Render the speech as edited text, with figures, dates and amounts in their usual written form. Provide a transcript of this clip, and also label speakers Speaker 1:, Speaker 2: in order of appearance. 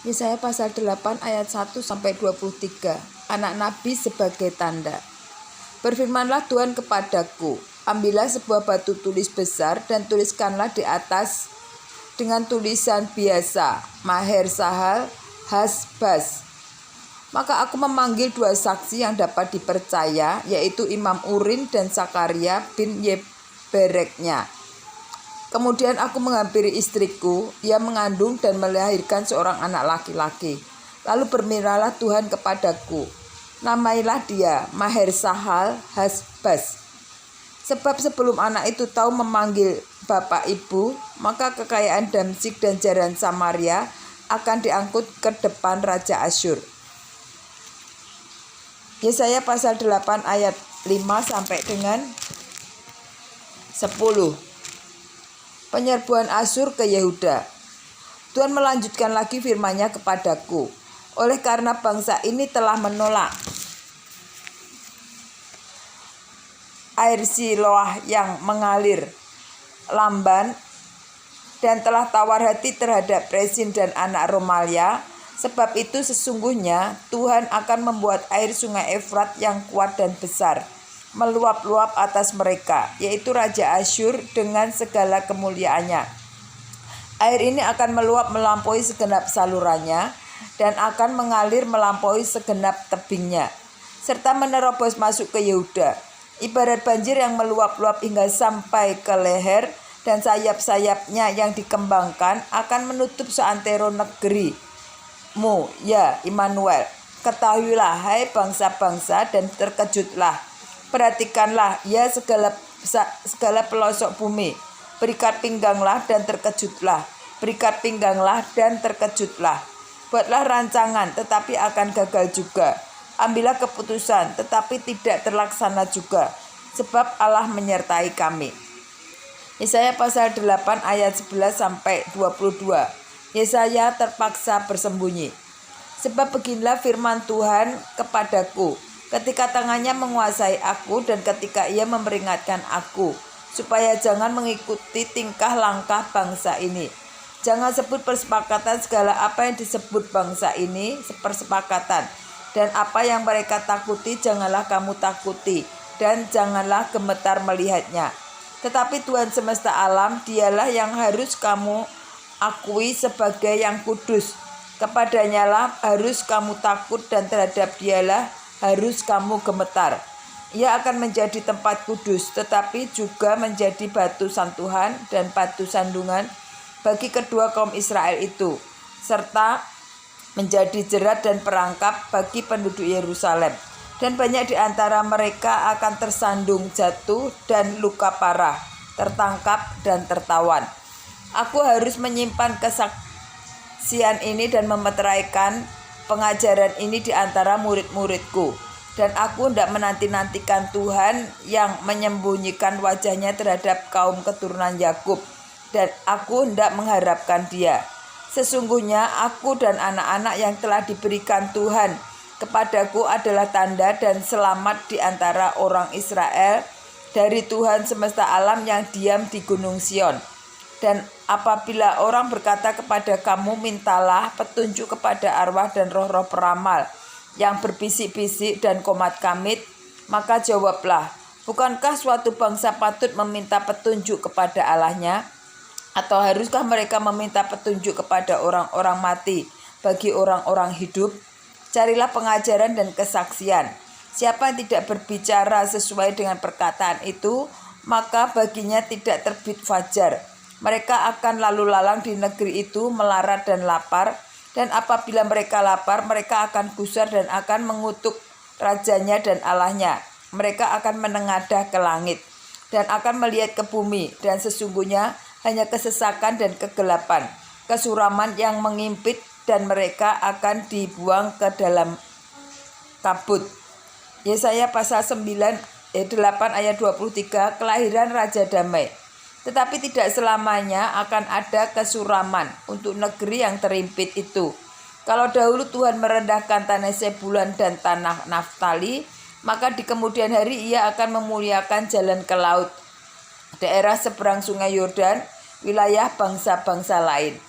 Speaker 1: Yesaya pasal 8 ayat 1 sampai 23. Anak nabi sebagai tanda. Berfirmanlah Tuhan kepadaku, ambillah sebuah batu tulis besar dan tuliskanlah di atas dengan tulisan biasa, Maher Sahal Hasbaz. Maka aku memanggil dua saksi yang dapat dipercaya, yaitu Imam Urin dan Sakaria bin Yebereknya. Kemudian aku menghampiri istriku, ia mengandung dan melahirkan seorang anak laki-laki. Lalu bermiralah Tuhan kepadaku, namailah dia Maher Sahal Hasbaz. Sebab sebelum anak itu tahu memanggil bapak ibu, maka kekayaan Damsyik dan jaran Samaria akan diangkut ke depan Raja Asyur. Yesaya pasal 8 ayat 5 sampai dengan 10. Penyerbuan Asyur ke Yehuda. Tuhan melanjutkan lagi firman-Nya kepadaku, oleh karena bangsa ini telah menolak air Siloah yang mengalir lamban dan telah tawar hati terhadap Rezin dan anak Romalia, sebab itu sesungguhnya Tuhan akan membuat air sungai Efrat yang kuat dan besar meluap-luap atas mereka, yaitu Raja Asyur dengan segala kemuliaannya. Air ini akan meluap melampaui segenap salurannya dan akan mengalir melampaui segenap tebingnya, serta menerobos masuk ke Yehuda. Ibarat banjir yang meluap-luap hingga sampai ke leher, dan sayap-sayapnya yang dikembangkan akan menutup seantero negerimu, ya Immanuel. Ketahuilah, hai bangsa-bangsa, dan terkejutlah. Perhatikanlah, ya segala pelosok bumi. Berikat pingganglah dan terkejutlah. Berikat pingganglah dan terkejutlah. Buatlah rancangan, tetapi akan gagal juga. Ambillah keputusan, tetapi tidak terlaksana juga. Sebab Allah menyertai kami. Yesaya pasal 8 ayat 11 sampai 22. Yesaya terpaksa bersembunyi. Sebab beginilah firman Tuhan kepadaku, ketika tangannya menguasai aku dan ketika ia memperingatkan aku, supaya jangan mengikuti tingkah langkah bangsa ini. Jangan sebut persepakatan segala apa yang disebut bangsa ini sepersepakatan, dan apa yang mereka takuti janganlah kamu takuti, dan janganlah gemetar melihatnya. Tetapi Tuhan semesta alam, dialah yang harus kamu akui sebagai yang kudus. Kepadanya lah harus kamu takut dan terhadap dialah harus kamu gemetar. Ia akan menjadi tempat kudus, tetapi juga menjadi batu santuhan dan batu sandungan bagi kedua kaum Israel itu, serta menjadi jerat dan perangkap bagi penduduk Yerusalem. Dan banyak di antara mereka akan tersandung jatuh dan luka parah, tertangkap dan tertawan. Aku harus menyimpan kesaksian ini dan memeteraikan pengajaran ini di antara murid-muridku. Dan aku hendak menanti-nantikan Tuhan yang menyembunyikan wajahnya terhadap kaum keturunan Yakub. Dan aku hendak mengharapkan dia. Sesungguhnya aku dan anak-anak yang telah diberikan Tuhan kepadaku adalah tanda dan selamat di antara orang Israel dari Tuhan semesta alam yang diam di Gunung Sion. Dan apabila orang berkata kepada kamu, mintalah petunjuk kepada arwah dan roh-roh peramal yang berbisik-bisik dan komat kamit, maka jawablah, bukankah suatu bangsa patut meminta petunjuk kepada Allahnya? Atau haruskah mereka meminta petunjuk kepada orang-orang mati bagi orang-orang hidup? Carilah pengajaran dan kesaksian. Siapa yang tidak berbicara sesuai dengan perkataan itu, maka baginya tidak terbit fajar. Mereka akan lalu lalang di negeri itu melarat dan lapar, dan apabila mereka lapar, mereka akan gusar dan akan mengutuk rajanya dan Allahnya. Mereka akan menengadah ke langit dan akan melihat ke bumi, dan sesungguhnya hanya kesesakan dan kegelapan, kesuraman yang mengimpit, dan mereka akan dibuang ke dalam kabut. Yesaya pasal 8 ayat 23, kelahiran Raja Damai. Tetapi tidak selamanya akan ada kesuraman untuk negeri yang terimpit itu. Kalau dahulu Tuhan merendahkan tanah Sebulan dan tanah Naftali, maka di kemudian hari ia akan memuliakan jalan ke laut, daerah seberang sungai Yordan, wilayah bangsa-bangsa lain.